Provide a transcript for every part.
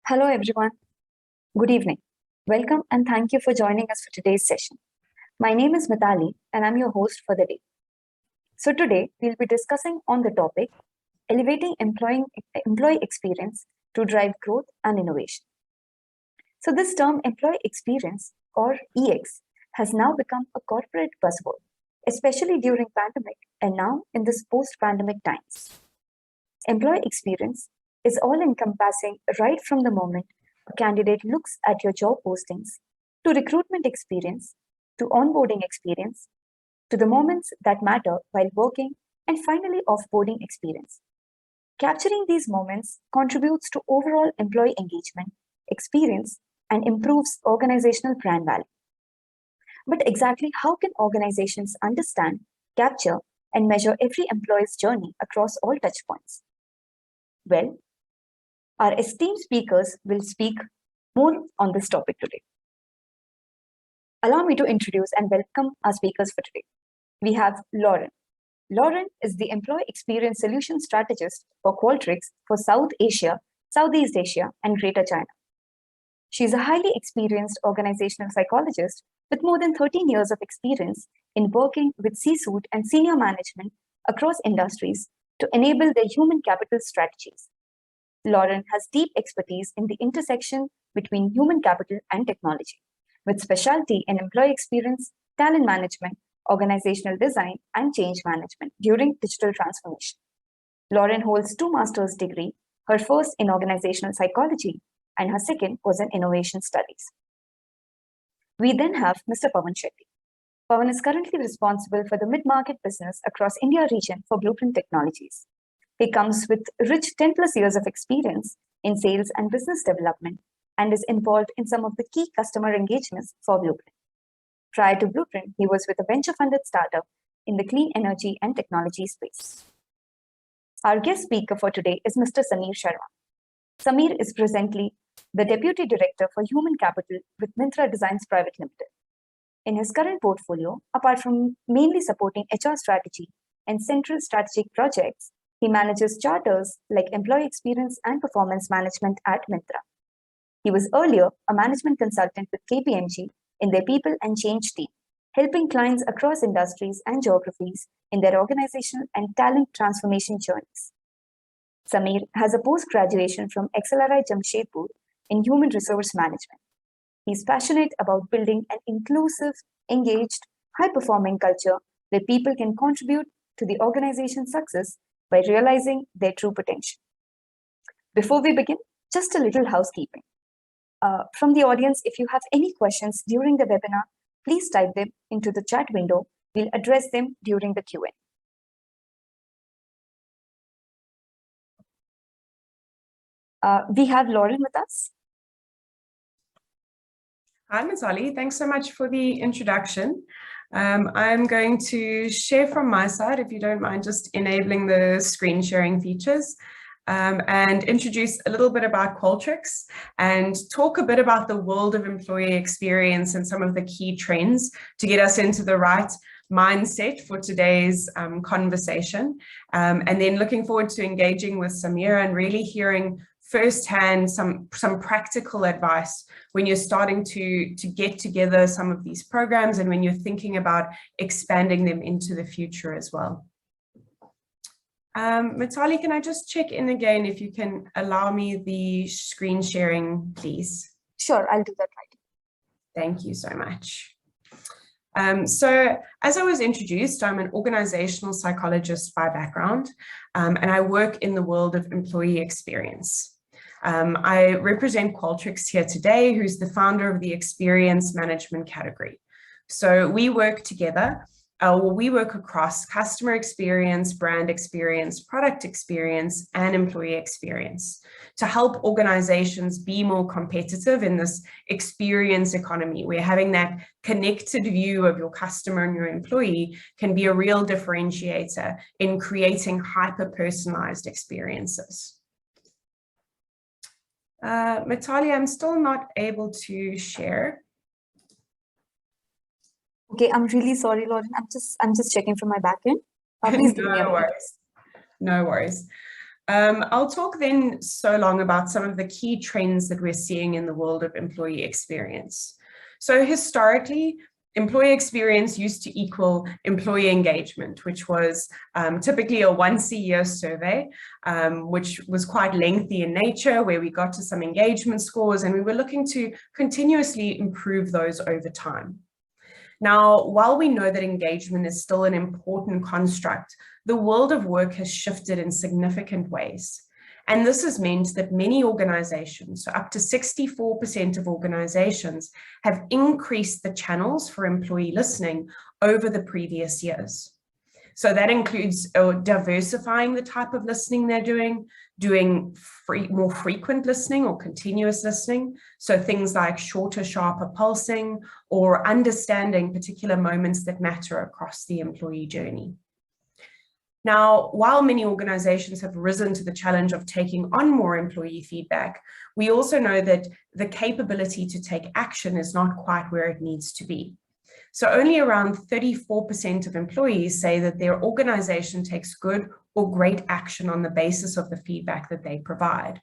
Hello, everyone. Good evening. Welcome and thank you for joining us for today's session. My name is Mitali and I'm your host for the day. So today we'll be discussing on the topic, elevating employee experience to drive growth and innovation. So this term employee experience or EX has now become a corporate buzzword, especially during pandemic and now in this post-pandemic times. Employee experience is all encompassing right from the moment a candidate looks at your job postings, to recruitment experience, to onboarding experience, to the moments that matter while working, and finally offboarding experience. Capturing these moments contributes to overall employee engagement, experience, and improves organizational brand value. But exactly how can organizations understand, capture, and measure every employee's journey across all touchpoints? Well, our esteemed speakers will speak more on this topic today. Allow me to introduce and welcome our speakers for today. We have Lauren. Lauren is the Employee Experience Solution Strategist for Qualtrics for Southeast Asia, and Greater China. She is a highly experienced organizational psychologist with more than 13 years of experience in working with C-suite and senior management across industries to enable their human capital strategies. Lauren has deep expertise in the intersection between human capital and technology, with specialty in employee experience, talent management, organizational design, and change management during digital transformation. Lauren holds 2 master's degrees, her first in organizational psychology, and her second was in innovation studies. We then have Mr. Pawan Shetty. Pawan is currently responsible for the mid-market business across India region for Blueprint Technologies. He comes with rich 10+ years of experience in sales and business development and is involved in some of the key customer engagements for Blueprint. Prior to Blueprint, he was with a venture-funded startup in the clean energy and technology space. Our guest speaker for today is Mr. Samir Sharma. Samir is presently the Deputy Director for Human Capital with Myntra Designs Private Limited. In his current portfolio, apart from mainly supporting HR strategy and central strategic projects, he manages charters like employee experience and performance management at Myntra. He was earlier a management consultant with KPMG in their people and change team, helping clients across industries and geographies in their organizational and talent transformation journeys. Samir has a post-graduation from XLRI Jamshedpur in human resource management. He's passionate about building an inclusive, engaged, high-performing culture where people can contribute to the organization's success by realizing their true potential. Before we begin, just a little housekeeping. From the audience, if you have any questions during the webinar, please type them into the chat window. We'll address them during the Q&A. We have Lauren with us. Hi, Mitali. Thanks so much for the introduction. I'm going to share from my side, if you don't mind just enabling the screen sharing features, and introduce a little bit about Qualtrics and talk a bit about the world of employee experience and some of the key trends to get us into the right mindset for today's conversation. And then looking forward to engaging with Samira and really hearing firsthand some practical advice when you're starting to get together some of these programs and when you're thinking about expanding them into the future as well. Mitali, can I just check in again if you can allow me the screen sharing, please? Sure, I'll do that right. Thank you so much. So as I was introduced, I'm an organizational psychologist by background, and I work in the world of employee experience. I represent Qualtrics here today, who's the founder of the experience management category. So we work together, we work across customer experience, brand experience, product experience, and employee experience to help organizations be more competitive in this experience economy, where having that connected view of your customer and your employee can be a real differentiator in creating hyper-personalized experiences. Mitali, I'm still not able to share. Okay, I'm really sorry, Lauren. I'm just checking from my backend. Please give me a minute. No worries. I'll talk then so long about some of the key trends that we're seeing in the world of employee experience. So historically, employee experience used to equal employee engagement, which was typically a once-a-year survey, which was quite lengthy in nature, where we got to some engagement scores and we were looking to continuously improve those over time. Now, while we know that engagement is still an important construct, the world of work has shifted in significant ways. And this has meant that many organizations, so up to 64% of organizations, have increased the channels for employee listening over the previous years. So that includes diversifying the type of listening they're doing more frequent listening or continuous listening. So things like shorter, sharper pulsing or understanding particular moments that matter across the employee journey. Now, while many organizations have risen to the challenge of taking on more employee feedback, we also know that the capability to take action is not quite where it needs to be. So only around 34% of employees say that their organization takes good or great action on the basis of the feedback that they provide.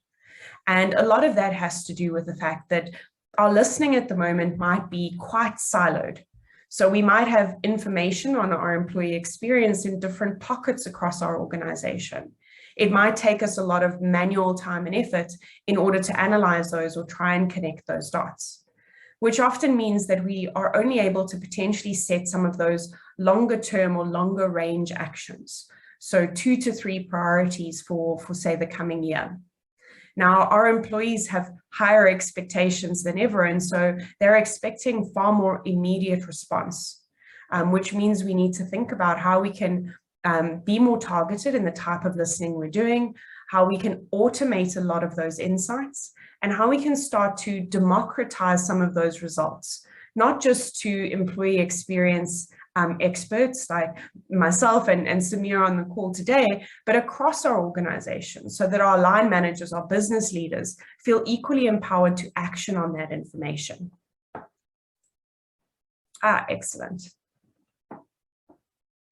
And a lot of that has to do with the fact that our listening at the moment might be quite siloed. So we might have information on our employee experience in different pockets across our organization. It might take us a lot of manual time and effort in order to analyze those or try and connect those dots, which often means that we are only able to potentially set some of those longer term or longer range actions. So 2 to 3 priorities for say, the coming year. Now, our employees have higher expectations than ever, and so they're expecting far more immediate response, which means we need to think about how we can be more targeted in the type of listening we're doing, how we can automate a lot of those insights, and how we can start to democratize some of those results, not just to employee experience experts like myself and Samir on the call today, but across our organization, so that our line managers, our business leaders feel equally empowered to action on that information. Excellent.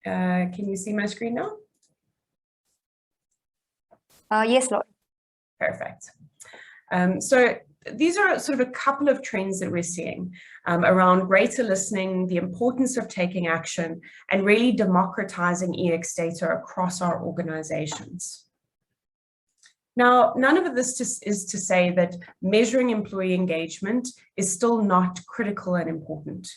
Can you see my screen now? Yes, Lord. Perfect. So these are sort of a couple of trends that we're seeing around greater listening, the importance of taking action, and really democratizing EX data across our organizations. Now, none of this is to say that measuring employee engagement is still not critical and important.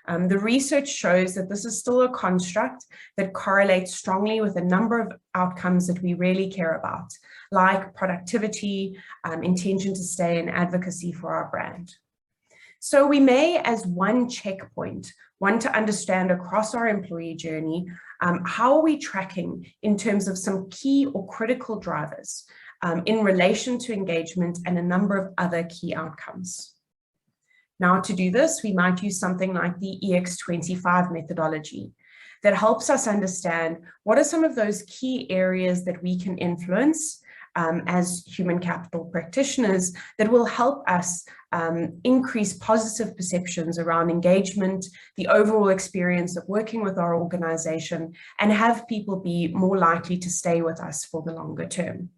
The research shows that this is still a construct that correlates strongly with a number of outcomes that we really care about, like productivity, intention to stay, and advocacy for our brand. So we may, as one checkpoint, want to understand across our employee journey, how are we tracking in terms of some key or critical drivers in relation to engagement and a number of other key outcomes. Now, to do this, we might use something like the EX25 methodology that helps us understand what are some of those key areas that we can influence as human capital practitioners that will help us increase positive perceptions around engagement, the overall experience of working with our organization, and have people be more likely to stay with us for the longer term.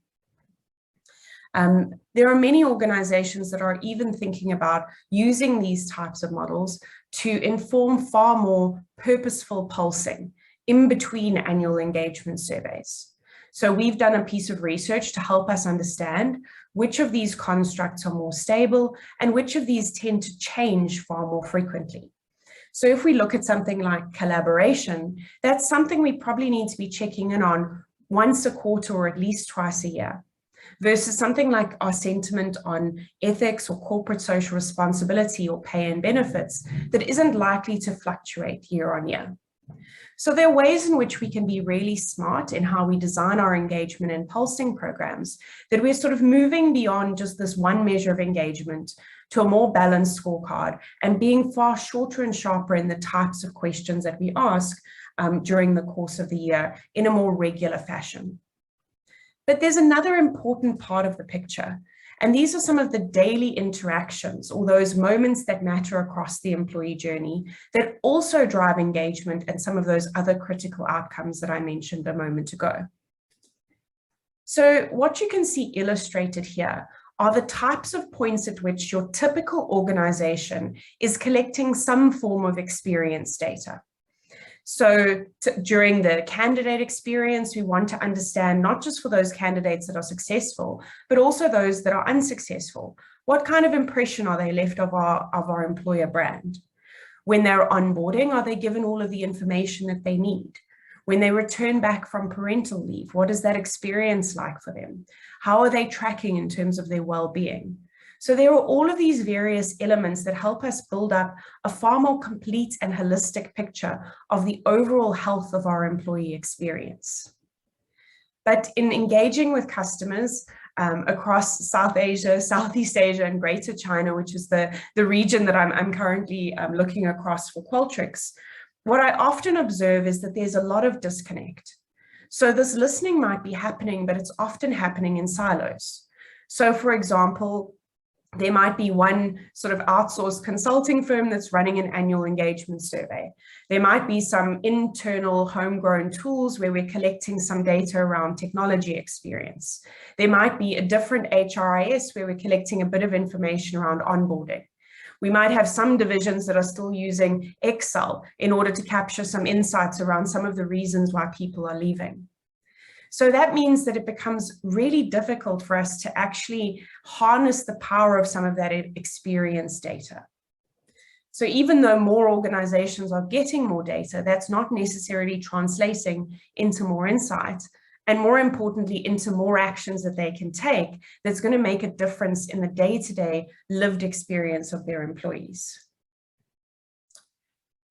There are many organizations that are even thinking about using these types of models to inform far more purposeful pulsing in between annual engagement surveys. So we've done a piece of research to help us understand which of these constructs are more stable and which of these tend to change far more frequently. So if we look at something like collaboration, that's something we probably need to be checking in on once a quarter or at least twice a year, versus something like our sentiment on ethics or corporate social responsibility or pay and benefits that isn't likely to fluctuate year on year. So there are ways in which we can be really smart in how we design our engagement and pulsing programs, that we're sort of moving beyond just this one measure of engagement to a more balanced scorecard and being far shorter and sharper in the types of questions that we ask during the course of the year in a more regular fashion. But there's another important part of the picture, and these are some of the daily interactions or those moments that matter across the employee journey that also drive engagement and some of those other critical outcomes that I mentioned a moment ago. So what you can see illustrated here are the types of points at which your typical organization is collecting some form of experience data. So during the candidate experience, we want to understand not just for those candidates that are successful, but also those that are unsuccessful. What kind of impression are they left of our employer brand? When they're onboarding, are they given all of the information that they need? When they return back from parental leave, what is that experience like for them? How are they tracking in terms of their well-being? So there are all of these various elements that help us build up a far more complete and holistic picture of the overall health of our employee experience. But in engaging with customers across South Asia, Southeast Asia, and Greater China, which is the region that I'm currently looking across for Qualtrics, what I often observe is that there's a lot of disconnect. So this listening might be happening, but it's often happening in silos. So for example, there might be one sort of outsourced consulting firm that's running an annual engagement survey. There might be some internal homegrown tools where we're collecting some data around technology experience. There might be a different HRIS where we're collecting a bit of information around onboarding. We might have some divisions that are still using Excel in order to capture some insights around some of the reasons why people are leaving. So that means that it becomes really difficult for us to actually harness the power of some of that experience data. So even though more organizations are getting more data, that's not necessarily translating into more insights, and more importantly, into more actions that they can take that's going to make a difference in the day-to-day lived experience of their employees.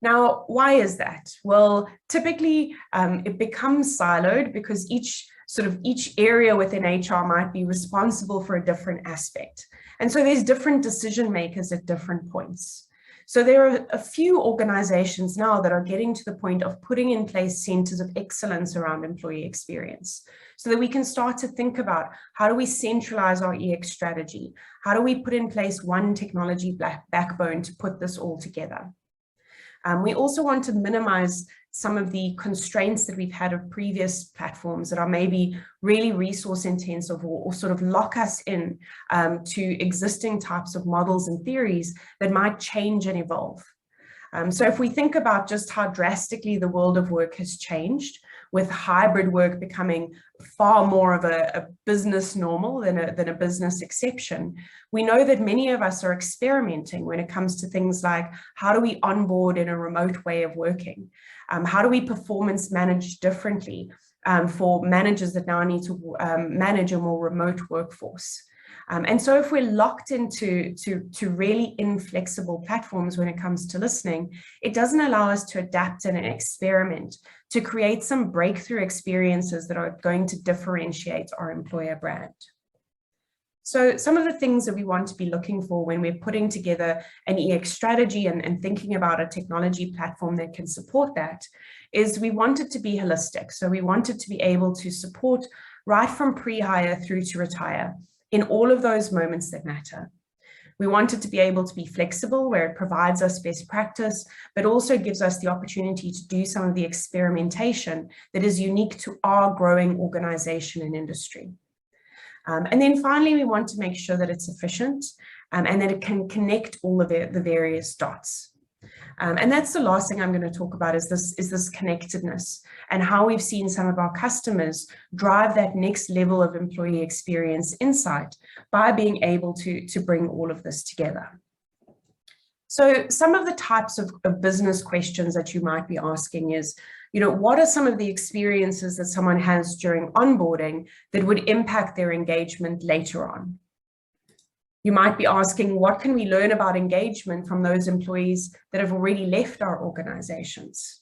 Now, why is that? Well, typically it becomes siloed because each area within HR might be responsible for a different aspect. And so there's different decision makers at different points. So there are a few organizations now that are getting to the point of putting in place centers of excellence around employee experience so that we can start to think about how do we centralize our EX strategy? How do we put in place one technology backbone to put this all together? We also want to minimize some of the constraints that we've had of previous platforms that are maybe really resource intensive or sort of lock us in to existing types of models and theories that might change and evolve. So if we think about just how drastically the world of work has changed, with hybrid work becoming far more of a business normal than a business exception, we know that many of us are experimenting when it comes to things like how do we onboard in a remote way of working? How do we performance manage differently for managers that now need to manage a more remote workforce? And so if we're locked into really inflexible platforms when it comes to listening, it doesn't allow us to adapt and experiment to create some breakthrough experiences that are going to differentiate our employer brand. So some of the things that we want to be looking for when we're putting together an EX strategy and thinking about a technology platform that can support that is we want it to be holistic. So we want it to be able to support right from pre-hire through to retire in all of those moments that matter. We want it to be able to be flexible where it provides us best practice, but also gives us the opportunity to do some of the experimentation that is unique to our growing organization and industry. And then finally, we want to make sure that it's efficient and that it can connect all of the various dots. And that's the last thing I'm going to talk about is this connectedness and how we've seen some of our customers drive that next level of employee experience insight by being able to bring all of this together. So some of the types of business questions that you might be asking is, what are some of the experiences that someone has during onboarding that would impact their engagement later on? You might be asking, what can we learn about engagement from those employees that have already left our organizations?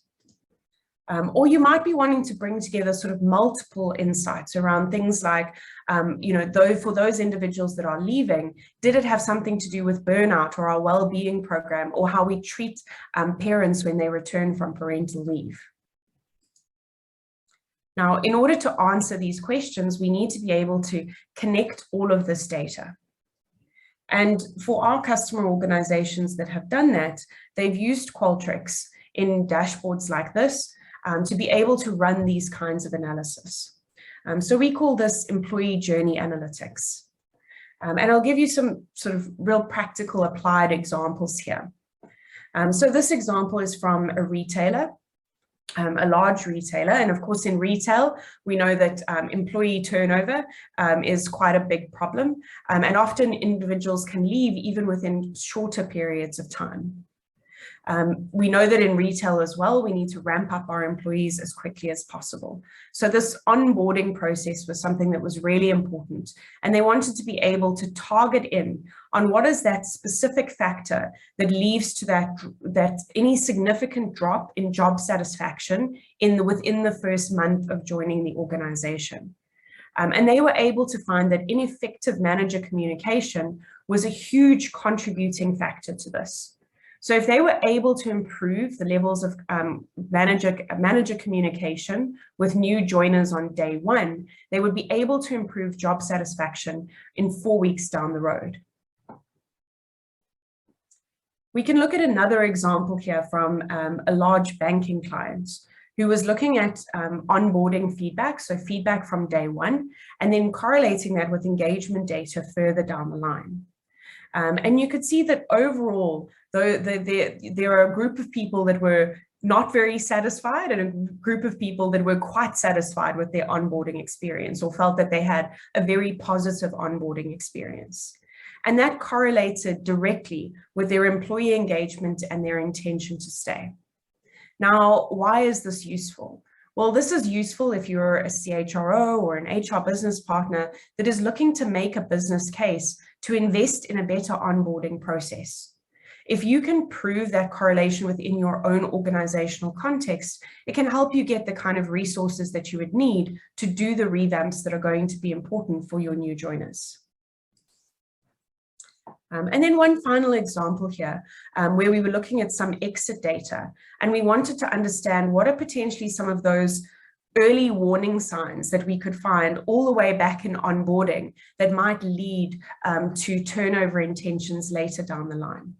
Or you might be wanting to bring together sort of multiple insights around things like, for those individuals that are leaving, did it have something to do with burnout or our well-being program or how we treat parents when they return from parental leave? Now, in order to answer these questions, we need to be able to connect all of this data. And for our customer organizations that have done that, they've used Qualtrics in dashboards like this to be able to run these kinds of analysis. So we call this employee journey analytics. And I'll give you some sort of real practical applied examples here. So this example is from a retailer, a large retailer. And of course, in retail, we know that employee turnover is quite a big problem. And often individuals can leave even within shorter periods of time. We know that in retail as well, we need to ramp up our employees as quickly as possible. So this onboarding process was something that was really important. And they wanted to be able to target in on what is that specific factor that leads to that any significant drop in job satisfaction within the first month of joining the organization. And they were able to find that ineffective manager communication was a huge contributing factor to this. So if they were able to improve the levels of manager communication with new joiners on day one, they would be able to improve job satisfaction in 4 weeks down the road. We can look at another example here from a large banking client who was looking at onboarding feedback, so feedback from day one, and then correlating that with engagement data further down the line. And you could see that overall, though there are a group of people that were not very satisfied and a group of people that were quite satisfied with their onboarding experience or felt that they had a very positive onboarding experience. And that correlated directly with their employee engagement and their intention to stay. Now, why is this useful? Well, this is useful if you're a CHRO or an HR business partner that is looking to make a business case to invest in a better onboarding process. If you can prove that correlation within your own organizational context, it can help you get the kind of resources that you would need to do the revamps that are going to be important for your new joiners. And then one final example here, where we were looking at some exit data, and we wanted to understand what are potentially some of those early warning signs that we could find all the way back in onboarding that might lead to turnover intentions later down the line.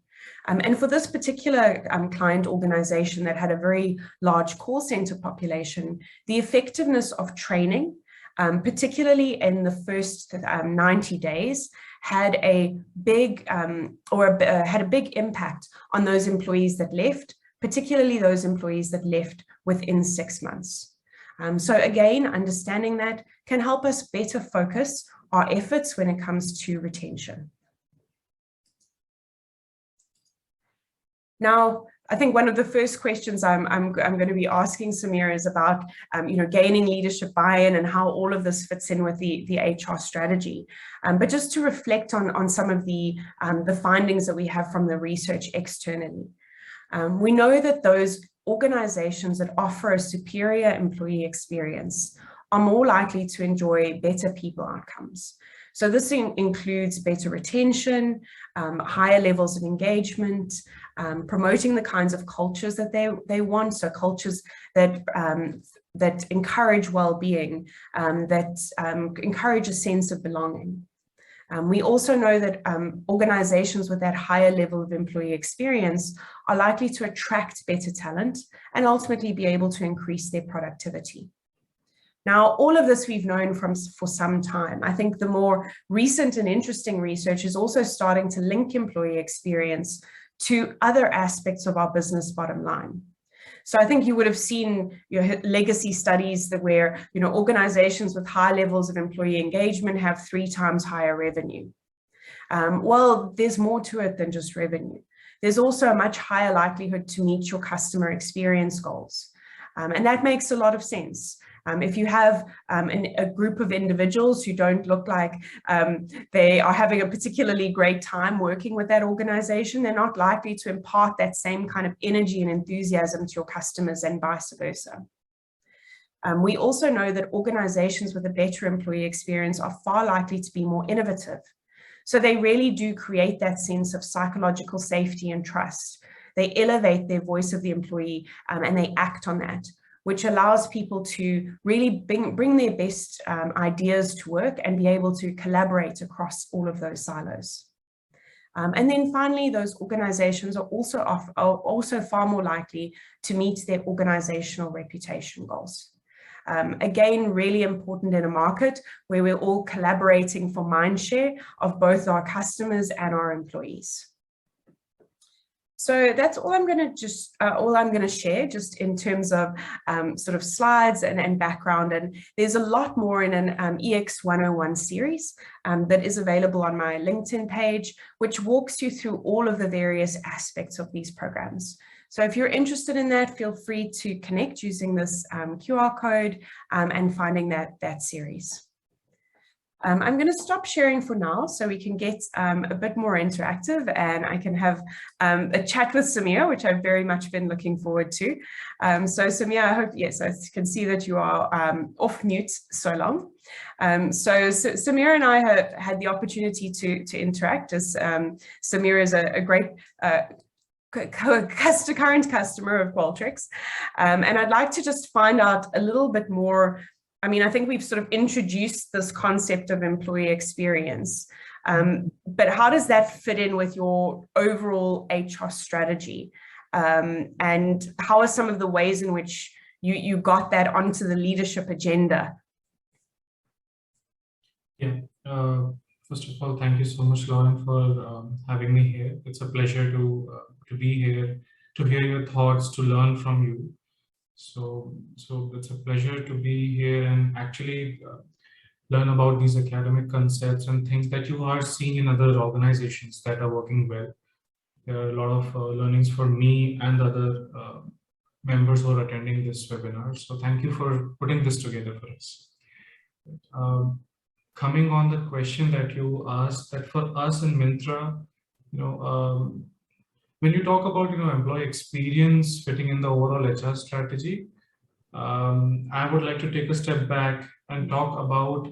And for this particular client organization that had a very large call center population, the effectiveness of training, particularly in the first 90 days, had a big impact on those employees that left, particularly those employees that left within 6 months. So again, understanding that can help us better focus our efforts when it comes to retention. Now, I think one of the first questions I'm going to be asking Samir is about gaining leadership buy-in and how all of this fits in with the HR strategy. But just to reflect on some of the findings that we have from the research externally. We know that those organizations that offer a superior employee experience are more likely to enjoy better people outcomes. So this includes better retention, higher levels of engagement, promoting the kinds of cultures that they want. So cultures that encourage well-being, that encourage a sense of belonging. We also know that organizations with that higher level of employee experience are likely to attract better talent and ultimately be able to increase their productivity. Now, all of this we've known for some time. I think the more recent and interesting research is also starting to link employee experience to other aspects of our business bottom line. So I think you would have seen legacy studies where organizations with high levels of employee engagement have 3 times higher revenue. Well, there's more to it than just revenue. There's also a much higher likelihood to meet your customer experience goals. And that makes a lot of sense. If you have a group of individuals who don't look like they are having a particularly great time working with that organization, they're not likely to impart that same kind of energy and enthusiasm to your customers and vice versa. We also know that organizations with a better employee experience are far likely to be more innovative. So they really do create that sense of psychological safety and trust. They elevate their voice of the employee and they act on that, which allows people to really bring their best ideas to work and be able to collaborate across all of those silos. And then finally, those organizations are also far more likely to meet their organizational reputation goals. Again, really important in a market where we're all collaborating for mindshare of both our customers and our employees. So that's all I'm going to share just in terms of sort of slides and background. And there's a lot more in an EX 101 series that is available on my LinkedIn page, which walks you through all of the various aspects of these programs. So if you're interested in that, feel free to connect using this QR code and finding that series. I'm going to stop sharing for now so we can get a bit more interactive and I can have a chat with Samir, which I've very much been looking forward to. So Samir, I hope, yes, I can see that you are off mute so long. So Samir and I have had the opportunity to interact as Samir is a great current customer of Qualtrics. And I'd like to just find out a little bit more. I mean, I think we've sort of introduced this concept of employee experience, but how does that fit in with your overall HR strategy? And how are some of the ways in which you got that onto the leadership agenda? Yeah, first of all, thank you so much, Lauren, for having me here. It's a pleasure to be here, to hear your thoughts, to learn from you. So it's a pleasure to be here and actually learn about these academic concepts and things that you are seeing in other organizations that are working well. There are a lot of learnings for me and other members who are attending this webinar. So thank you for putting this together for us. Coming on the question that you asked, that for us in Myntra, when you talk about employee experience fitting in the overall HR strategy, I would like to take a step back and talk about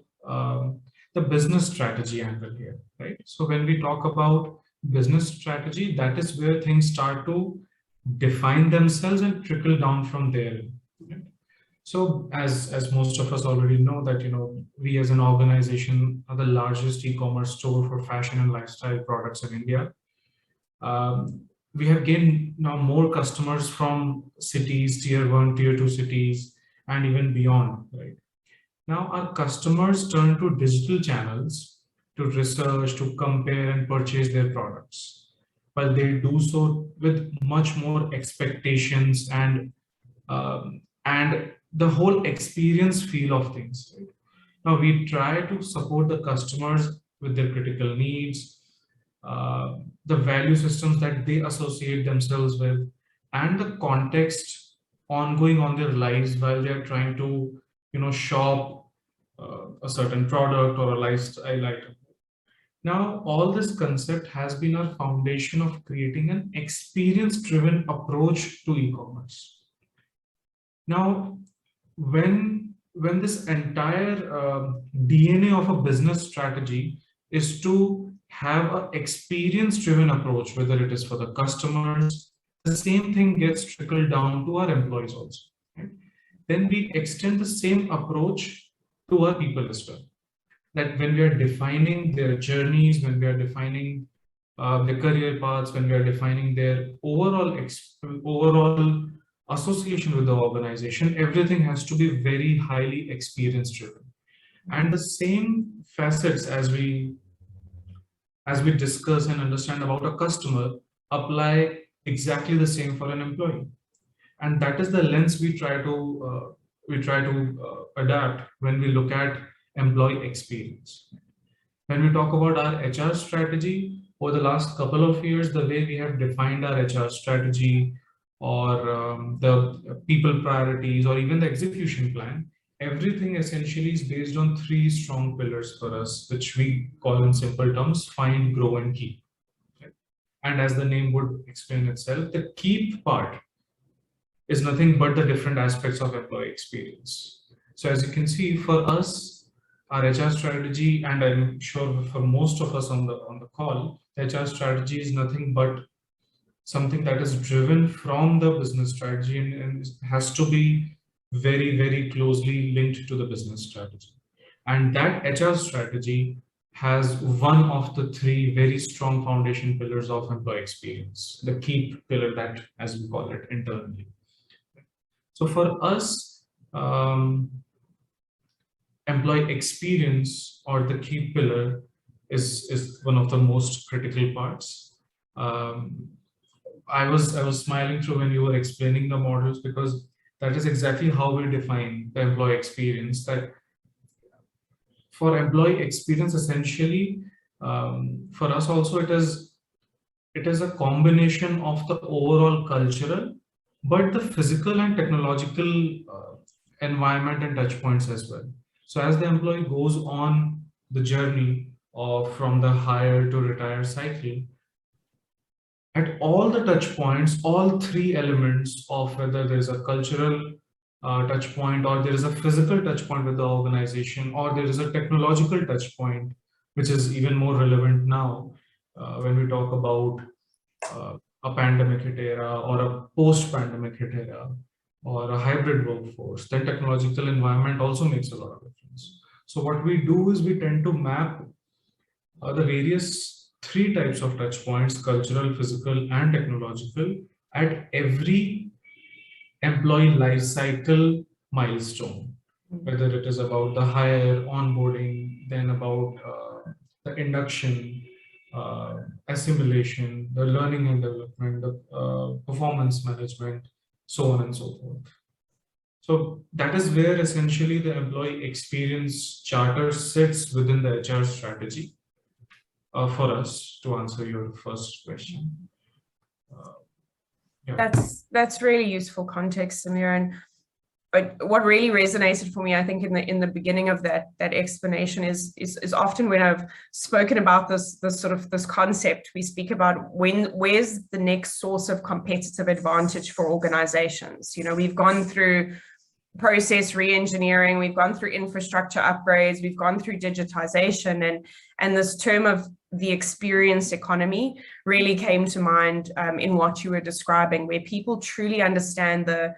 the business strategy angle here, right? So when we talk about business strategy, that is where things start to define themselves and trickle down from there. Right? So as most of us already know that we as an organization are the largest e-commerce store for fashion and lifestyle products in India. We have gained now more customers from cities, tier 1, tier 2 cities, and even beyond, right? Now our customers turn to digital channels to research, to compare and purchase their products. But they do so with much more expectations and the whole experience feel of things, right? Now we try to support the customers with their critical needs, the value systems that they associate themselves with, and the context ongoing on their lives while they're trying to, shop a certain product or a lifestyle item. Now, all this concept has been our foundation of creating an experience-driven approach to e-commerce. Now, when this entire DNA of a business strategy is to have an experience-driven approach, whether it is for the customers, the same thing gets trickled down to our employees also. Right? Then we extend the same approach to our people as well. That when we are defining their journeys, when we are defining the career paths, when we are defining their overall association with the organization, everything has to be very highly experience-driven. And the same facets as we discuss and understand about a customer apply exactly the same for an employee, and that is the lens we try to adapt when we look at employee experience. When we talk about our HR strategy over the last couple of years, the way we have defined our HR strategy or the people priorities or even the execution plan, everything essentially is based on 3 strong pillars for us, which we call in simple terms, find, grow, and keep. Okay? And as the name would explain itself, the keep part is nothing but the different aspects of employee experience. So as you can see, for us, our HR strategy, and I'm sure for most of us on the call, HR strategy is nothing but something that is driven from the business strategy and has to be very, very closely linked to the business strategy. And that HR strategy has one of the 3 very strong foundation pillars of employee experience, the keep pillar, that as we call it internally. So for us, employee experience, or the key pillar, is one of the most critical parts. I was smiling through when you were explaining the models, because that is exactly how we define the employee experience. That for employee experience, essentially, for us also, it is a combination of the overall cultural, but the physical and technological environment and touch points as well. So as the employee goes on the journey of from the hire to retire cycle, at all the touch points, all three elements of whether there is a cultural touch point, or there is a physical touch point with the organization, or there is a technological touch point, which is even more relevant now when we talk about a pandemic hit era or a post-pandemic hit era or a hybrid workforce, then technological environment also makes a lot of difference. So what we do is we tend to map the various three types of touch points: cultural, physical, and technological, at every employee life cycle milestone, whether it is about the hire, onboarding, then about the induction, assimilation, the learning and development, the performance management, so on and so forth. So that is where essentially the employee experience charter sits within the HR strategy for us, to answer your first question. Yeah. That's really useful context, Samir. And what really resonated for me, I think, in the beginning of that explanation is often when I've spoken about this concept, we speak about where's the next source of competitive advantage for organizations. You know, we've gone through process re-engineering, we've gone through infrastructure upgrades, we've gone through digitization, and this term of the experience economy really came to mind in what you were describing, where people truly understand the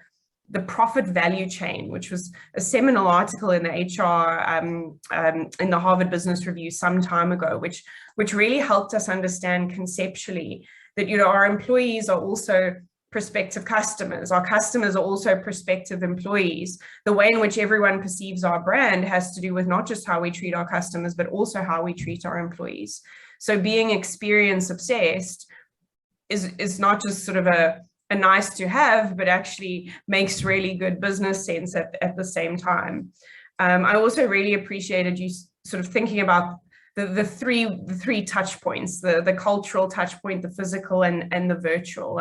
profit value chain, which was a seminal article in the HR in the Harvard Business Review some time ago, which really helped us understand conceptually that, you know, our employees are also prospective customers. Our customers are also prospective employees. The way in which everyone perceives our brand has to do with not just how we treat our customers, but also how we treat our employees. So being experience obsessed is not just sort of a nice to have, but actually makes really good business sense at the same time. I also really appreciated you sort of thinking about the three touch points: the cultural touch point, the physical, and the virtual.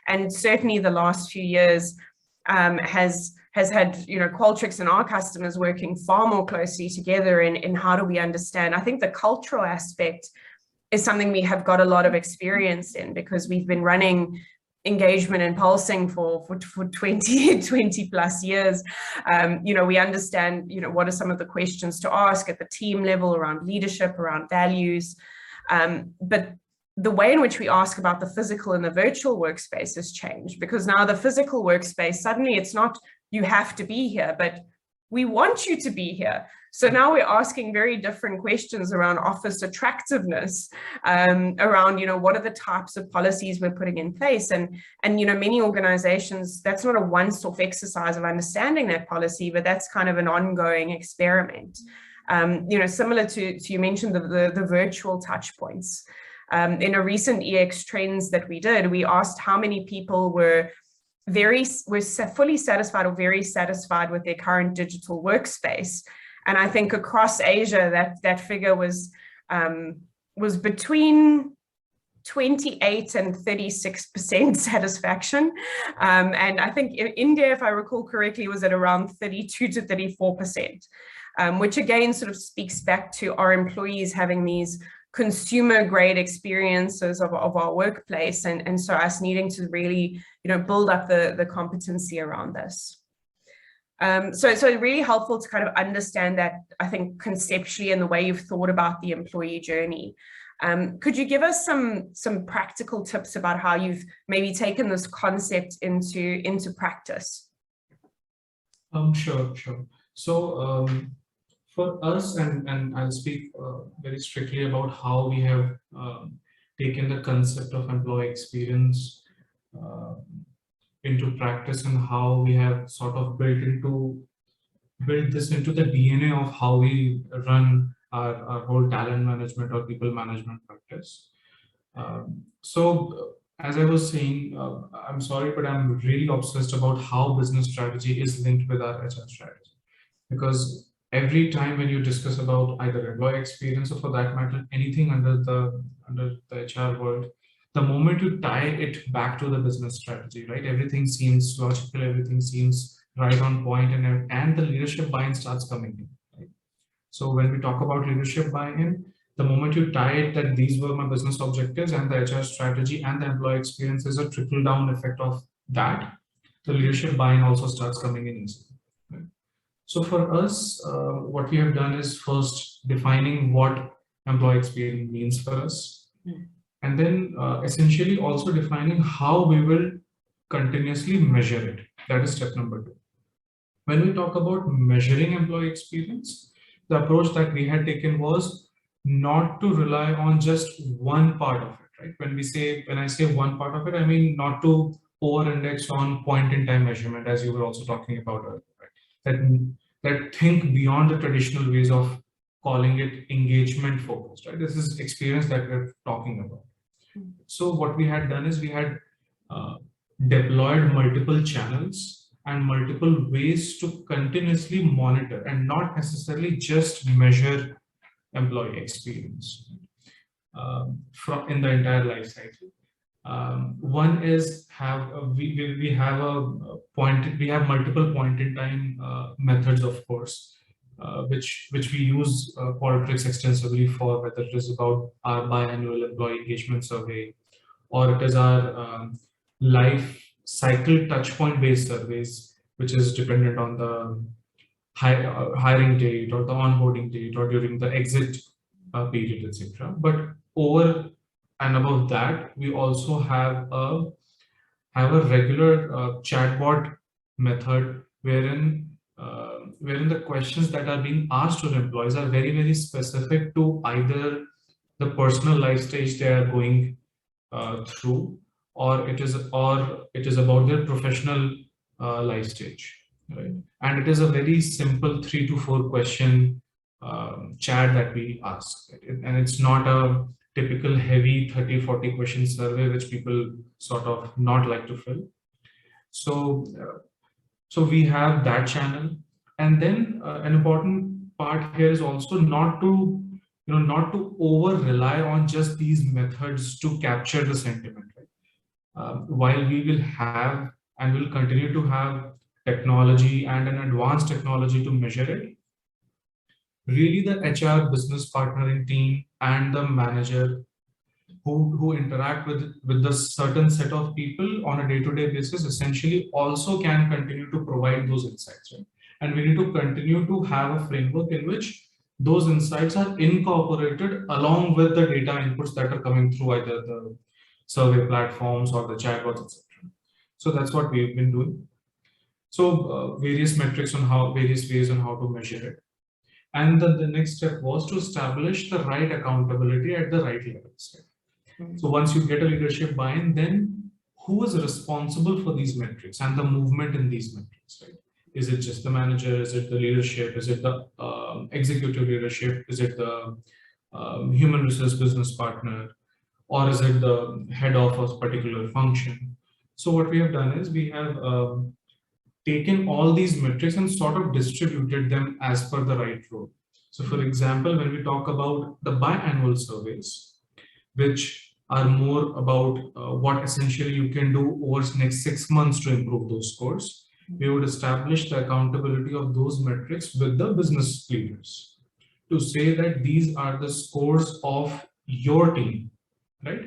And certainly the last few years has had, you know, Qualtrics and our customers working far more closely together in how do we understand. I think the cultural aspect is something we have got a lot of experience in, because we've been running engagement and pulsing for 20 plus years. You know, we understand, you know, what are some of the questions to ask at the team level around leadership, around values. But the way in which we ask about the physical and the virtual workspace has changed, because now the physical workspace, suddenly it's not you have to be here, but we want you to be here. So now we're asking very different questions around office attractiveness, around, you know, what are the types of policies we're putting in place? And you know, many organizations, that's not a once-off exercise of understanding that policy, but that's kind of an ongoing experiment. You know, similar to you mentioned the virtual touch points. In a recent EX trends that we did, we asked how many people were fully satisfied or very satisfied with their current digital workspace. And I think across Asia, that figure was between 28 and 36% satisfaction. And I think in India, if I recall correctly, was at around 32 to 34%, which again sort of speaks back to our employees having these consumer grade experiences of our workplace, and so us needing to really, you know, build up the competency around this. So really helpful to kind of understand that, I think, conceptually, in the way you've thought about the employee journey. Could you give us some practical tips about how you've maybe taken this concept into practice? Sure. So for us, and I'll speak very strictly about how we have taken the concept of employee experience into practice, and how we have sort of built into built this into the DNA of how we run our whole talent management or people management practice. So as I was saying, I'm sorry, but I'm really obsessed about how business strategy is linked with our HR strategy. Because every time when you discuss about either employee experience or for that matter, anything under the HR world, the moment you tie it back to the business strategy, right? Everything seems logical, everything seems right on point, and the leadership buy-in starts coming in. Right? So when we talk about leadership buy-in, the moment you tie it that these were my business objectives and the HR strategy and the employee experience is a trickle down effect of that, the leadership buy-in also starts coming in easily. Right? So for us, what we have done is first defining what employee experience means for us, and then essentially also defining how we will continuously measure it. That is step number 2. When we talk about measuring employee experience, the approach that we had taken was not to rely on just one part of it, right? When I say one part of it, I mean not to over-index on point-in-time measurement, as you were also talking about earlier, right? That think beyond the traditional ways of calling it engagement focused, right? This is experience that we're talking about. So what we had done is we had uh, deployed multiple channels and multiple ways to continuously monitor and not necessarily just measure employee experience from in the entire life cycle. One is we have we have multiple point in time methods, of course, which we use Qualtrics extensively for, whether it is about our biannual employee engagement survey or it is our life cycle touchpoint based surveys, which is dependent on the hiring date or the onboarding date or during the exit period, etc. But over and above that, we also have a regular chatbot method wherein the questions that are being asked to employees are very specific to either the personal life stage they are going through, or it is about their professional life stage, right? And it is a very simple 3 to 4 question chat that we ask, right? And it's not a typical heavy 30-40 question survey which people sort of not like to fill. So so we have that channel, and then an important part here is also not to over rely on just these methods to capture the sentiment, right? While we will have and will continue to have technology and an advanced technology to measure it, really the HR business partnering team and the manager who interact with the certain set of people on a day-to-day basis essentially also can continue to provide those insights, right? And we need to continue to have a framework in which those insights are incorporated along with the data inputs that are coming through either the survey platforms or the chatbots, etc. So that's what we've been doing. So various metrics on various ways on how to measure it. And the next step was to establish the right accountability at the right levels. Right? So once you get a leadership buy-in, then who is responsible for these metrics and the movement in these metrics, right? Is it just the manager? Is it the leadership? Is it the executive leadership? Is it the human resource business partner? Or is it the head of a particular function? So what we have done is we have taken all these metrics and sort of distributed them as per the right role. So for example, when we talk about the biannual surveys, which are more about what essentially you can do over the next 6 months to improve those scores, we would establish the accountability of those metrics with the business leaders to say that these are the scores of your team, right?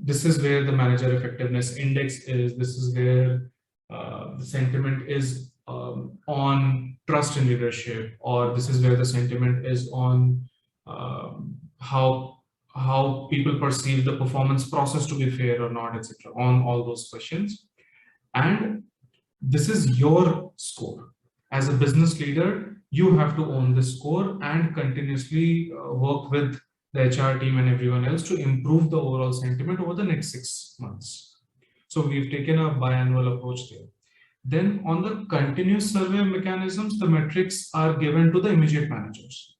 This is where the manager effectiveness index is. This is where the sentiment is on trust in leadership, or this is where the sentiment is on how people perceive the performance process to be fair or not, etc. On all those questions. And this is your score. As a business leader, you have to own this score and continuously work with the HR team and everyone else to improve the overall sentiment over the next 6 months. So we've taken a biannual approach there. Then on the continuous survey mechanisms, the metrics are given to the immediate managers.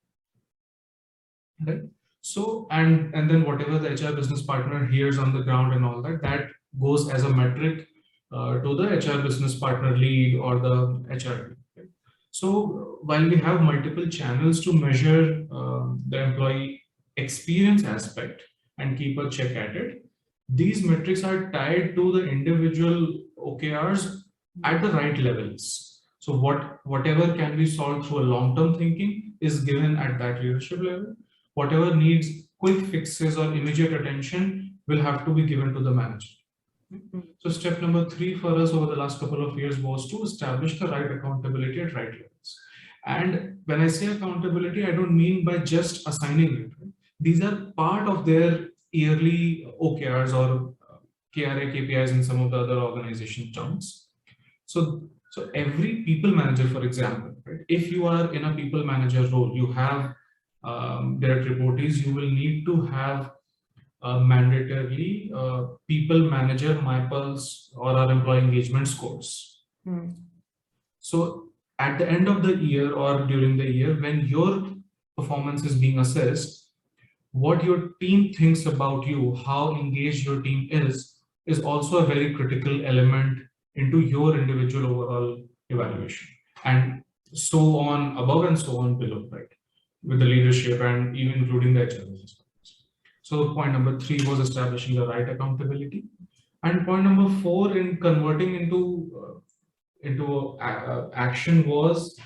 Right? So, and then whatever the HR business partner hears on the ground and all that, that goes as a metric to the HR business partner lead or the HR lead. Right? So while we have multiple channels to measure the employee experience aspect and keep a check at it, these metrics are tied to the individual OKRs at the right levels. So whatever can be solved through a long-term thinking is given at that leadership level. Whatever needs quick fixes or immediate attention will have to be given to the manager. So step number 3 for us over the last couple of years was to establish the right accountability at right levels. And when I say accountability, I don't mean by just assigning it. Right? These are part of their yearly OKRs or KRA, KPIs in some of the other organization terms. So every people manager, for example, right? If you are in a people manager role, you have direct reportees, you will need to have mandatorily people manager MyPulse or our employee engagement scores. So at the end of the year or during the year, when your performance is being assessed, what your team thinks about you, how engaged your team is also a very critical element into your individual overall evaluation. And so on above and so on below, right? With the leadership and even including the HR. So point number 3 was establishing the right accountability. And point number 4 in converting into action was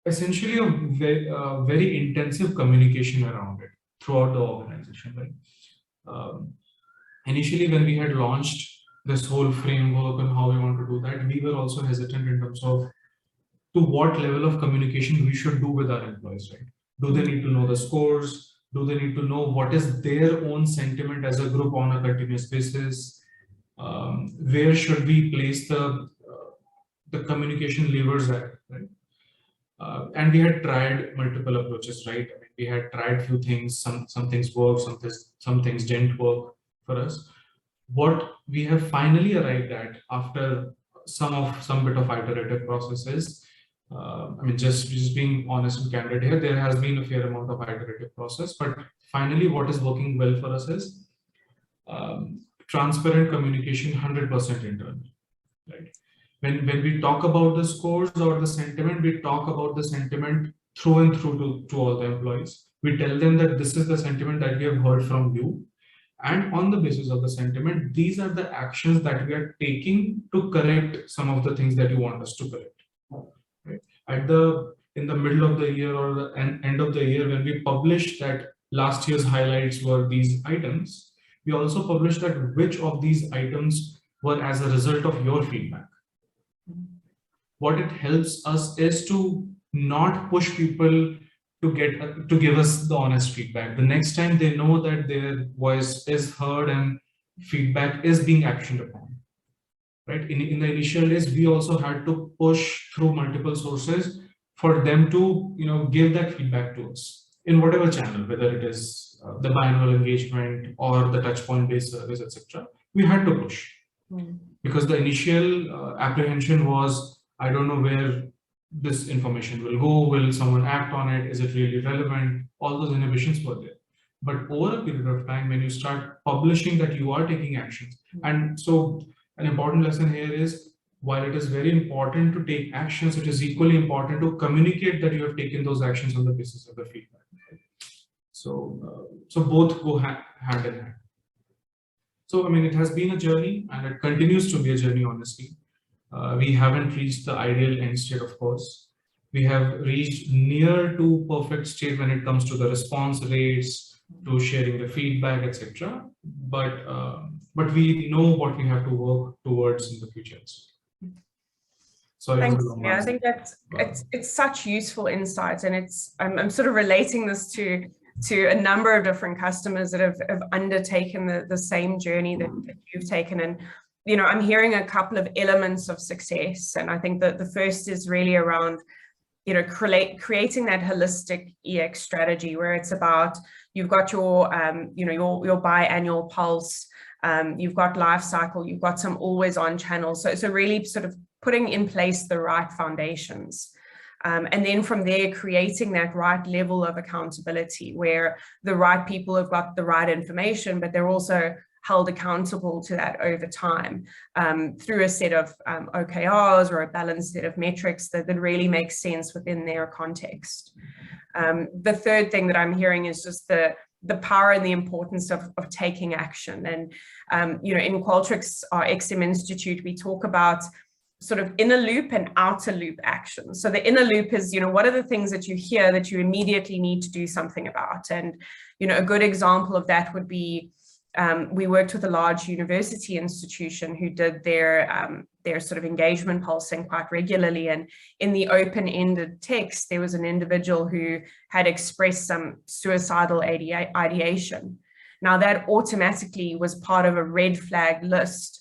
essentially a very intensive communication around it throughout the organization. Right? Initially, when we had launched this whole framework and how we want to do that, we were also hesitant in terms of to what level of communication we should do with our employees. Right? Do they need to know the scores? Do they need to know what is their own sentiment as a group on a continuous basis? Where should we place the communication levers at? Right? And we had tried multiple approaches, right? I mean, we had tried few things. Some things worked, some things didn't work for us. What we have finally arrived at after some bit of iterative processes. I mean, just being honest and candid here, there has been a fair amount of iterative process, but finally what is working well for us is transparent communication, 100% internal, right? When we talk about the scores or the sentiment, we talk about the sentiment through and through to all the employees. We tell them that this is the sentiment that we have heard from you. And on the basis of the sentiment, these are the actions that we are taking to correct some of the things that you want us to correct. Right? In the middle of the year or the end of the year, when we published that last year's highlights were these items, we also published that which of these items were as a result of your feedback. What it helps us is to not push people to give us the honest feedback. The next time they know that their voice is heard and feedback is being actioned upon. Right? In the initial days, we also had to push through multiple sources for them to give that feedback to us in whatever channel, whether it is the biannual engagement or the touchpoint based service, etc. We had to push because the initial apprehension was, I don't know where this information will go. Will someone act on it? Is it really relevant? All those inhibitions were there. But over a period of time, when you start publishing that you are taking actions, and so an important lesson here is, while it is very important to take actions, it is equally important to communicate that you have taken those actions on the basis of the feedback. So both go hand in hand. So, I mean, it has been a journey and it continues to be a journey, honestly. We haven't reached the ideal end state, of course. We have reached near to perfect state when it comes to the response rates, to sharing the feedback, etc. But we know what we have to work towards in the future. Sorry. Thanks. Yeah, I think that's it's such useful insights, and I'm sort of relating this to a number of different customers that have undertaken the same journey that you've taken. And I'm hearing a couple of elements of success, and I think that the first is really around creating that holistic EX strategy, where it's about, you've got your your biannual pulse, you've got life cycle, you've got some always on channels. So really sort of putting in place the right foundations. And then from there, creating that right level of accountability where the right people have got the right information, but they're also held accountable to that over time through a set of OKRs or a balanced set of metrics that really make sense within their context. The third thing that I'm hearing is just the power and the importance of taking action. And, you know, in Qualtrics, our XM Institute, we talk about sort of inner loop and outer loop action. So the inner loop is, you know, what are the things that you hear that you immediately need to do something about? And, you know, a good example of that would be, we worked with a large university institution who did their sort of engagement pulsing quite regularly. And in the open-ended text, there was an individual who had expressed some suicidal ideation. Now that automatically was part of a red flag list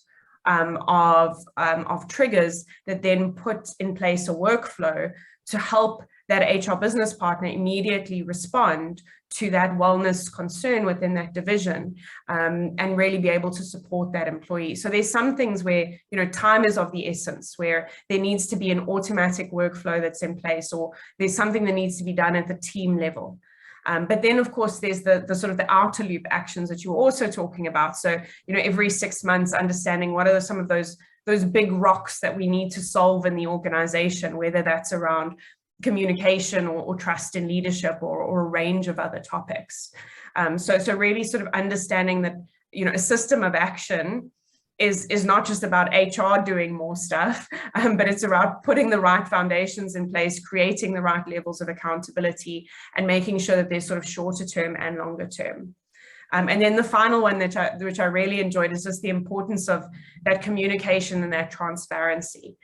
of triggers that then put in place a workflow to help that HR business partner immediately respond to that wellness concern within that division and really be able to support that employee. So there's some things where, you know, time is of the essence, where there needs to be an automatic workflow that's in place, or there's something that needs to be done at the team level. But then, of course, there's the sort of the outer loop actions that you were also talking about. So, you know, every 6 months, understanding what are some of those big rocks that we need to solve in the organization, whether that's around communication or trust in leadership or a range of other topics. So really sort of understanding that, you know, a system of action is not just about HR doing more stuff, but it's about putting the right foundations in place, creating the right levels of accountability, and making sure that there's sort of shorter term and longer term. And then the final one which I really enjoyed is just the importance of that communication and that transparency.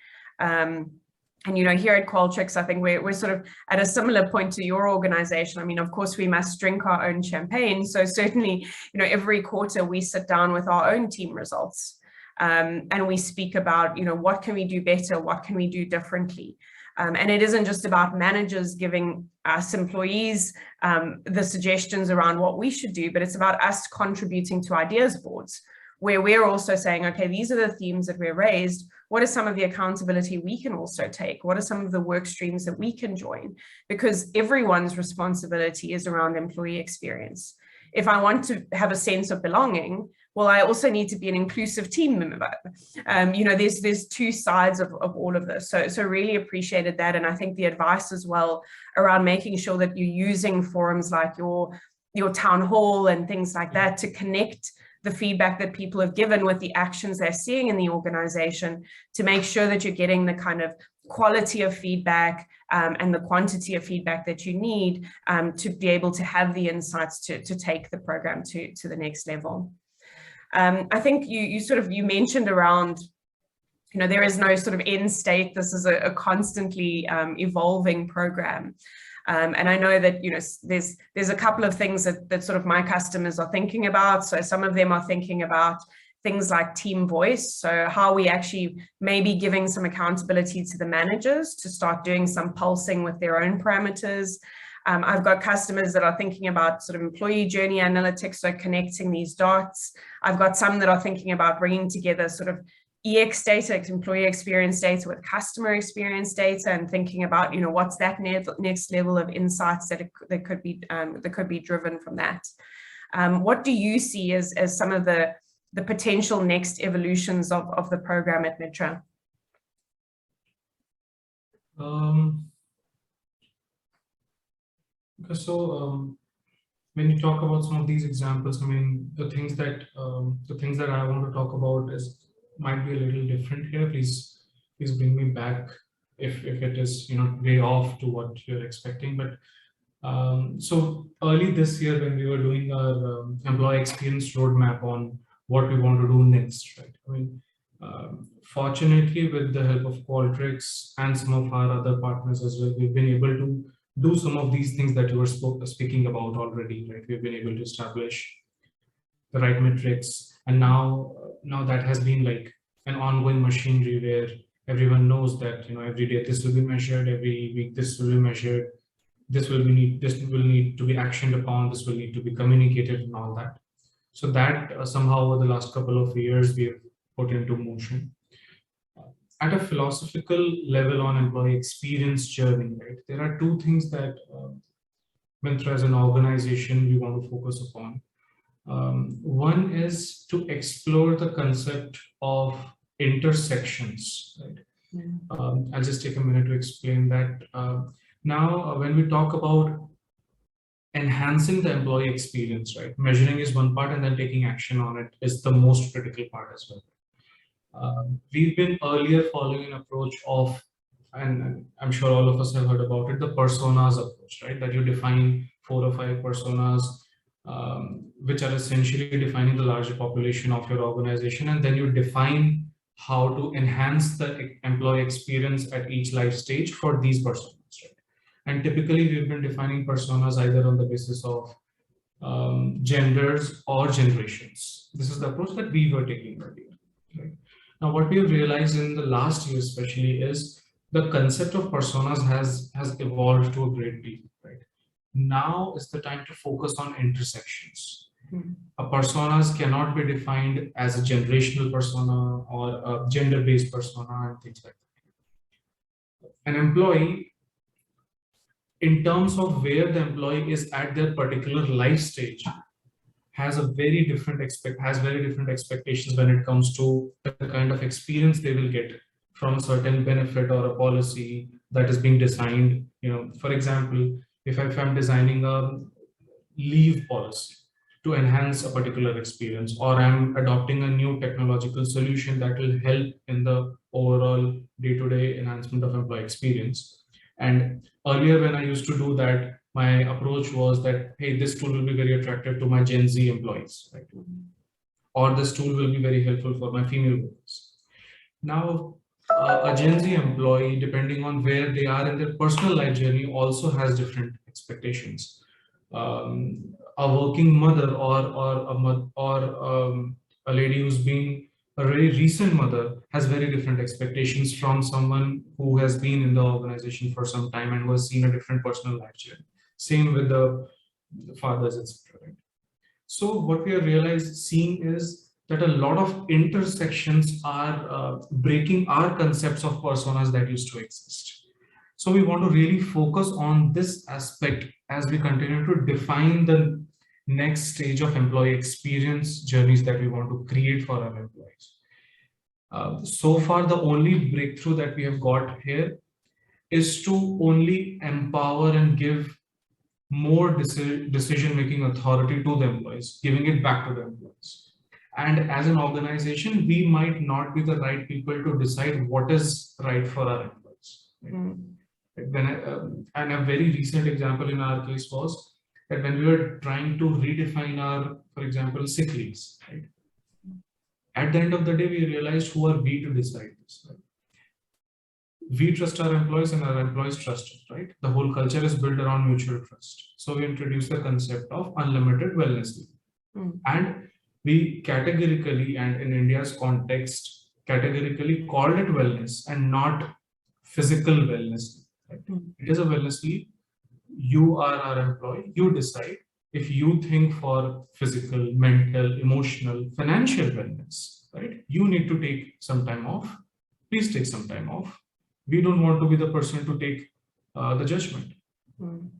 And, you know, here at Qualtrics, I think we're sort of at a similar point to your organization. I mean, of course, we must drink our own champagne. So certainly, you know, every quarter we sit down with our own team results. And we speak about, you know, what can we do better? What can we do differently? And it isn't just about managers giving us employees the suggestions around what we should do, but it's about us contributing to ideas boards, where we're also saying, okay, these are the themes that we're raised. What is some of the accountability we can also take? What are some of the work streams that we can join? Because everyone's responsibility is around employee experience. If I want to have a sense of belonging, well, I also need to be an inclusive team member. You know, there's two sides of all of this. So really appreciated that. And I think the advice as well around making sure that you're using forums like your town hall and things like that to connect the feedback that people have given with the actions they're seeing in the organization, to make sure that you're getting the kind of quality of feedback and the quantity of feedback that you need to be able to have the insights to take the program to the next level. I think you mentioned around, you know, there is no sort of end state. This is a constantly evolving program. And I know that, you know, there's a couple of things that sort of my customers are thinking about. So some of them are thinking about things like team voice. So how we actually maybe giving some accountability to the managers to start doing some pulsing with their own parameters. I've got customers that are thinking about sort of employee journey analytics, so connecting these dots. I've got some that are thinking about bringing together sort of EX data, employee experience data, with customer experience data, and thinking about, you know, what's that next level of insights that could be driven from that. What do you see as some of the potential next evolutions of the program at Myntra? So when you talk about some of these examples, I mean, the things that I want to talk about might be a little different here. Please bring me back if it is, you know, way off to what you're expecting. But so early this year, when we were doing our employee experience roadmap on what we want to do next, right? I mean, fortunately, with the help of Qualtrics and some of our other partners as well, we've been able to do some of these things that you were speaking about already, right? We've been able to establish the right metrics, and now that has been like an ongoing machinery where everyone knows that, you know, every day this will be measured, every week this will be measured, this will need to be actioned upon, this will need to be communicated, and all that. So that somehow over the last couple of years we have put into motion. At a philosophical level on employee experience journey, right? There are two things that Myntra as an organization we want to focus upon. One is to explore the concept of intersections, right? I'll just take a minute to explain that. Now, when we talk about enhancing the employee experience, right? Measuring is one part, and then taking action on it is the most critical part as well. We've been earlier following an approach of, and I'm sure all of us have heard about it, the personas approach, right? That you define 4 or 5 personas, which are essentially defining the larger population of your organization, and then you define how to enhance the employee experience at each life stage for these personas, right? And typically we've been defining personas either on the basis of genders or generations. This is the approach that we were taking earlier, right? Now, what we have realized in the last year especially is the concept of personas has evolved to a great deal, right? Now is the time to focus on intersections. A personas cannot be defined as a generational persona or a gender-based persona and things like that. An employee, in terms of where the employee is at their particular life stage, has very different expectations when it comes to the kind of experience they will get from a certain benefit or a policy that is being designed. You know, for example, if I'm designing a leave policy to enhance a particular experience, or I'm adopting a new technological solution that will help in the overall day-to-day enhancement of employee experience. And earlier when I used to do that, my approach was that, hey, this tool will be very attractive to my Gen Z employees, right? Or this tool will be very helpful for my female workers. Now, a Gen Z employee, depending on where they are in their personal life journey, also has different expectations. A working mother or a lady who's been a very recent mother has very different expectations from someone who has been in the organization for some time and was seen a different personal life journey. Same with the fathers, etc. Right? So what we are seeing is that a lot of intersections are breaking our concepts of personas that used to exist. So we want to really focus on this aspect as we continue to define the next stage of employee experience journeys that we want to create for our employees. So far, the only breakthrough that we have got here is to only empower and give more decision-making authority to the employees, giving it back to the employees. And as an organization, we might not be the right people to decide what is right for our employees. Right? And a very recent example in our case was that when we were trying to redefine our, for example, sick leaves, right? At the end of the day, we realized who are we to decide this, right? We trust our employees and our employees trust us, right? The whole culture is built around mutual trust. So we introduced the concept of unlimited wellness leave. And we categorically, and in India's context, categorically called it wellness and not physical wellness. Right? It is a wellness leave. You are our employee. You decide if you think for physical, mental, emotional, financial wellness, right? You need to take some time off. Please take some time off. We don't want to be the person to take the judgment.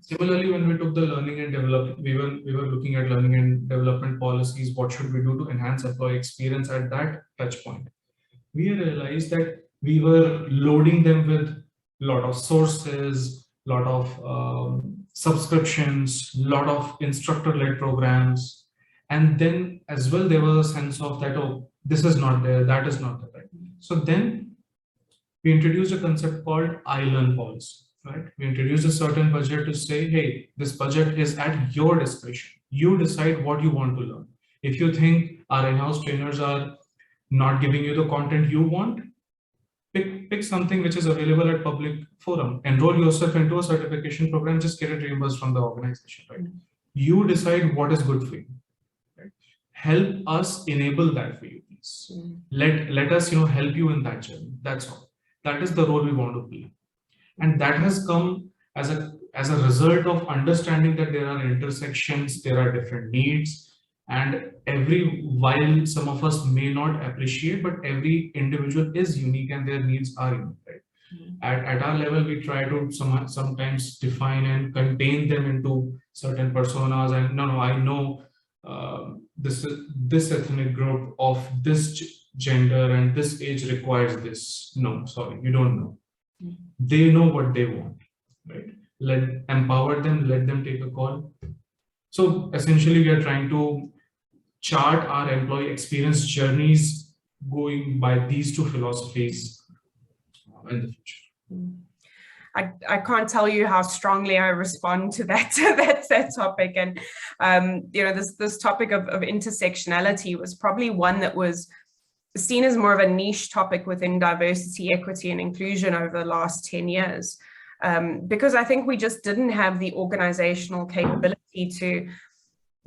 Similarly, when we took the learning and development, we were looking at learning and development policies. What should we do to enhance employee experience at that touch point? We realized that we were loading them with a lot of sources, a lot of subscriptions, a lot of instructor-led programs. And then as well, there was a sense of that, oh, this is not there, that is not there. Right? So then we introduced a concept called I learn policy. Right? We introduced a certain budget to say, hey, this budget is at your discretion. You decide what you want to learn. If you think our in-house trainers are not giving you the content you want, pick something which is available at public forum. Enroll yourself into a certification program, just get it reimbursed from the organization. Right? You decide what is good for you. Right? Help us enable that for you, please. Let us help you in that journey. That's all. That is the role we want to play. And that has come as a result of understanding that there are intersections, there are different needs, And while some of us may not appreciate, but every individual is unique and their needs are unique, right? At our level, we try to sometimes define and contain them into certain personas. And no, I know this ethnic group of this gender and this age requires this. No, sorry, you don't know. They know what they want, right? Empower them, let them take a call. So essentially, we are trying to chart our employee experience journeys going by these two philosophies in the future. I can't tell you how strongly I respond to that that topic. And this topic of intersectionality was probably one that was seen as more of a niche topic within diversity, equity, and inclusion over the last 10 years. Because I think we just didn't have the organizational capability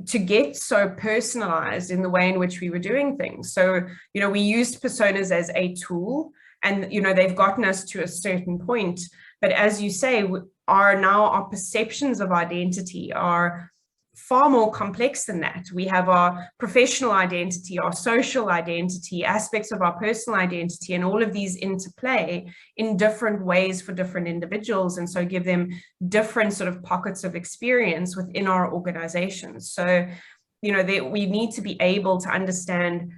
to get so personalized in the way in which we were doing things. So, we used personas as a tool, and, they've gotten us to a certain point. But as you say, our perceptions of identity are far more complex than that. We have our professional identity, our social identity, aspects of our personal identity, and all of these interplay in different ways for different individuals, and so give them different sort of pockets of experience within our organizations. So, we need to be able to understand,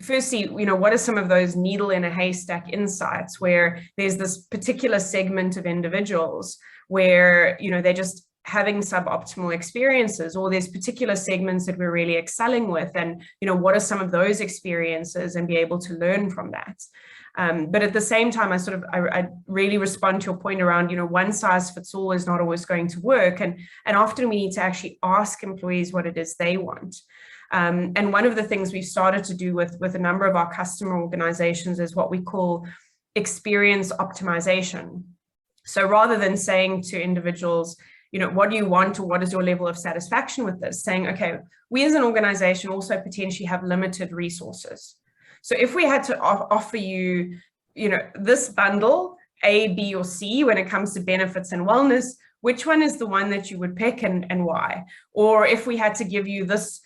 firstly, what are some of those needle in a haystack insights where there's this particular segment of individuals where, they're just having suboptimal experiences, or there's particular segments that we're really excelling with, and, what are some of those experiences, and be able to learn from that. But at the same time, I really respond to your point around, one size fits all is not always going to work. And often we need to actually ask employees what it is they want. And one of the things we've started to do with a number of our customer organizations is what we call experience optimization. So rather than saying to individuals, what do you want, or what is your level of satisfaction with this, saying, okay, we as an organization also potentially have limited resources. So if we had to offer you, this bundle, A, B, or C, when it comes to benefits and wellness, which one is the one that you would pick, and why? Or if we had to give you this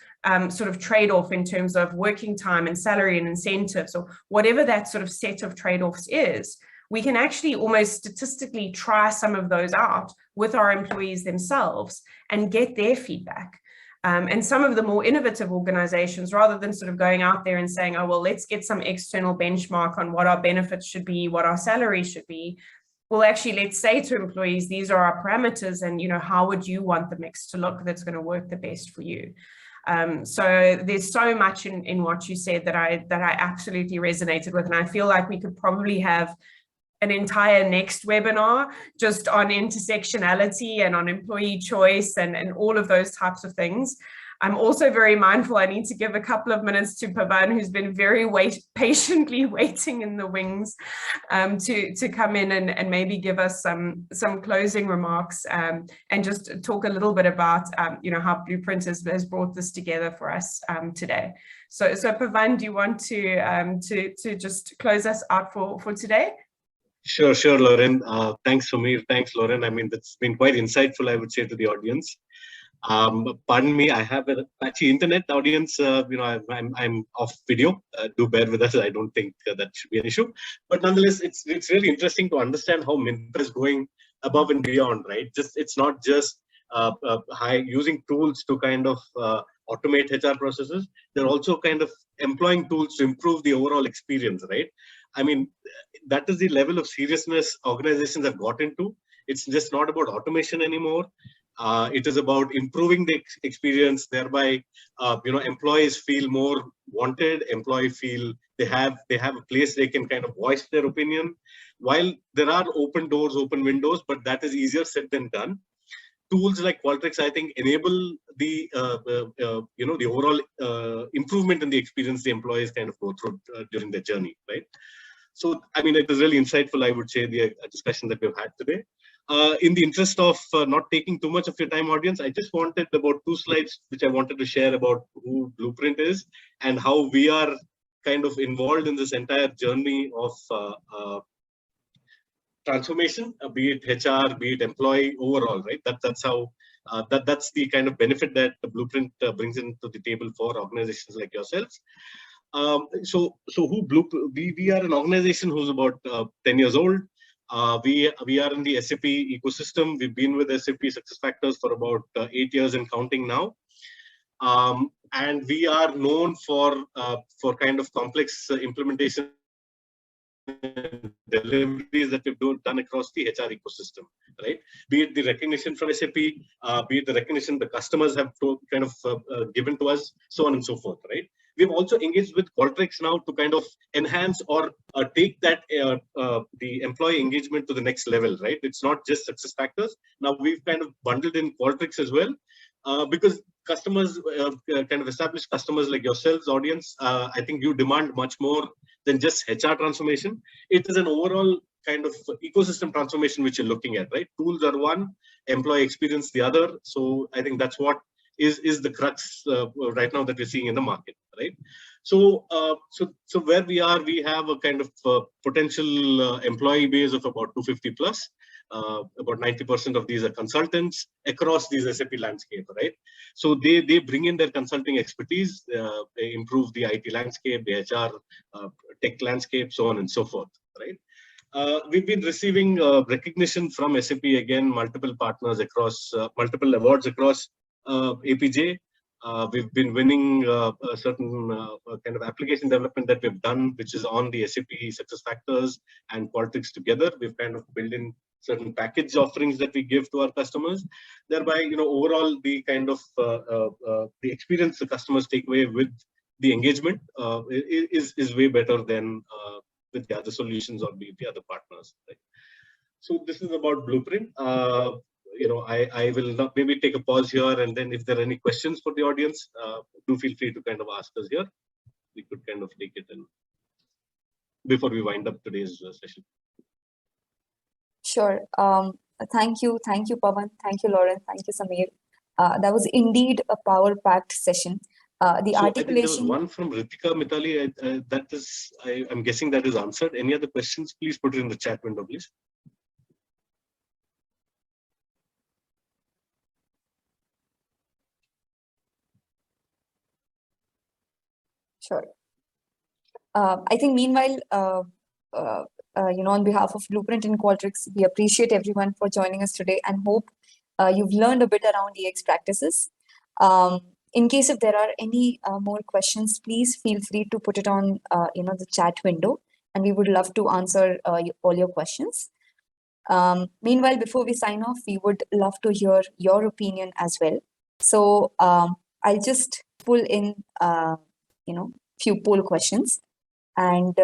sort of trade-off in terms of working time and salary and incentives, or whatever that sort of set of trade-offs is, we can actually almost statistically try some of those out with our employees themselves and get their feedback. And some of the more innovative organizations, rather than sort of going out there and saying, oh, well, let's get some external benchmark on what our benefits should be, what our salary should be, well, actually, let's say to employees, these are our parameters, and, how would you want the mix to look that's going to work the best for you? So there's so much in what you said that I absolutely resonated with, and I feel like we could probably have an entire next webinar just on intersectionality and on employee choice and all of those types of things. I'm also very mindful I need to give a couple of minutes to Pavan, who's been very patiently waiting in the wings to come in and maybe give us some closing remarks and just talk a little bit about how Blueprint has brought this together for us today. So Pavan, do you want to just close us out for today? Sure, Lauren. Thanks, Samir. Thanks, Lauren. I mean, that's been quite insightful, I would say, to the audience. Pardon me, I have a patchy internet audience. I'm off video. Do bear with us. I don't think that should be an issue. But nonetheless, it's really interesting to understand how Myntra is going above and beyond, right? It's not just using tools to kind of automate HR processes. They're also kind of employing tools to improve the overall experience, right? I mean, that is the level of seriousness organizations have got into. It's just not about automation anymore. It is about improving the experience, thereby, employees feel more wanted. Employees feel they have a place they can kind of voice their opinion. While there are open doors, open windows, but that is easier said than done. Tools like Qualtrics, I think, enable the the overall improvement in the experience the employees kind of go through during their journey, right? So, I mean, it is really insightful, I would say, the discussion that we've had today. In the interest of not taking too much of your time, audience, I just wanted about 2 slides which I wanted to share about who Blueprint is and how we are kind of involved in this entire journey of transformation, be it HR, be it employee overall, right? That's how That's the kind of benefit that the Blueprint brings into the table for organizations like yourselves. So we are an organization who's about 10 years old. We are in the SAP ecosystem. We've been with SAP SuccessFactors for about 8 years and counting now. And we are known for kind of complex implementation deliveries that we've done across the HR ecosystem, right? Be it the recognition from SAP, be it the recognition the customers have given to us, so on and so forth, right? We've also engaged with Qualtrics now to kind of enhance or take that the employee engagement to the next level, right? It's not just SuccessFactors. Now we've kind of bundled in Qualtrics as well, because customers, kind of established customers like yourselves, audience, I think you demand much more than just HR transformation. It is an overall kind of ecosystem transformation which you're looking at, right? Tools are one, employee experience the other. So I think that's what is the crux right now that we're seeing in the market, right? So where we are, we have a kind of potential employee base of about 250 plus. About 90% of these are consultants across these SAP landscape, right? So they bring in their consulting expertise, they improve the IT landscape, the HR tech landscape, so on and so forth, right? We've been receiving recognition from SAP, again, multiple partners across, multiple awards across APJ. We've been winning a certain kind of application development that we've done, which is on the SAP SuccessFactors and Qualtrics together. We've kind of built in certain package offerings that we give to our customers. Thereby, overall, the kind of the experience the customers take away with the engagement is way better than with the other solutions or the other partners. Right? So this is about Blueprint. I will not maybe take a pause here, and then if there are any questions for the audience, do feel free to kind of ask us here. We could kind of take it in before we wind up today's session. Sure. Thank you, Pawan. Thank you, Lauren. Thank you, Samir. That was indeed a power-packed session. The so articulation. I think there was one from Ritika Mitali. I'm guessing that is answered. Any other questions? Please put it in the chat window, please. Sure. I think meanwhile, on behalf of Blueprint and Qualtrics, we appreciate everyone for joining us today and hope you've learned a bit around EX practices. In case if there are any more questions, please feel free to put it on the chat window, and we would love to answer all your questions. Meanwhile, before we sign off, we would love to hear your opinion as well. So I'll just pull in few poll questions, and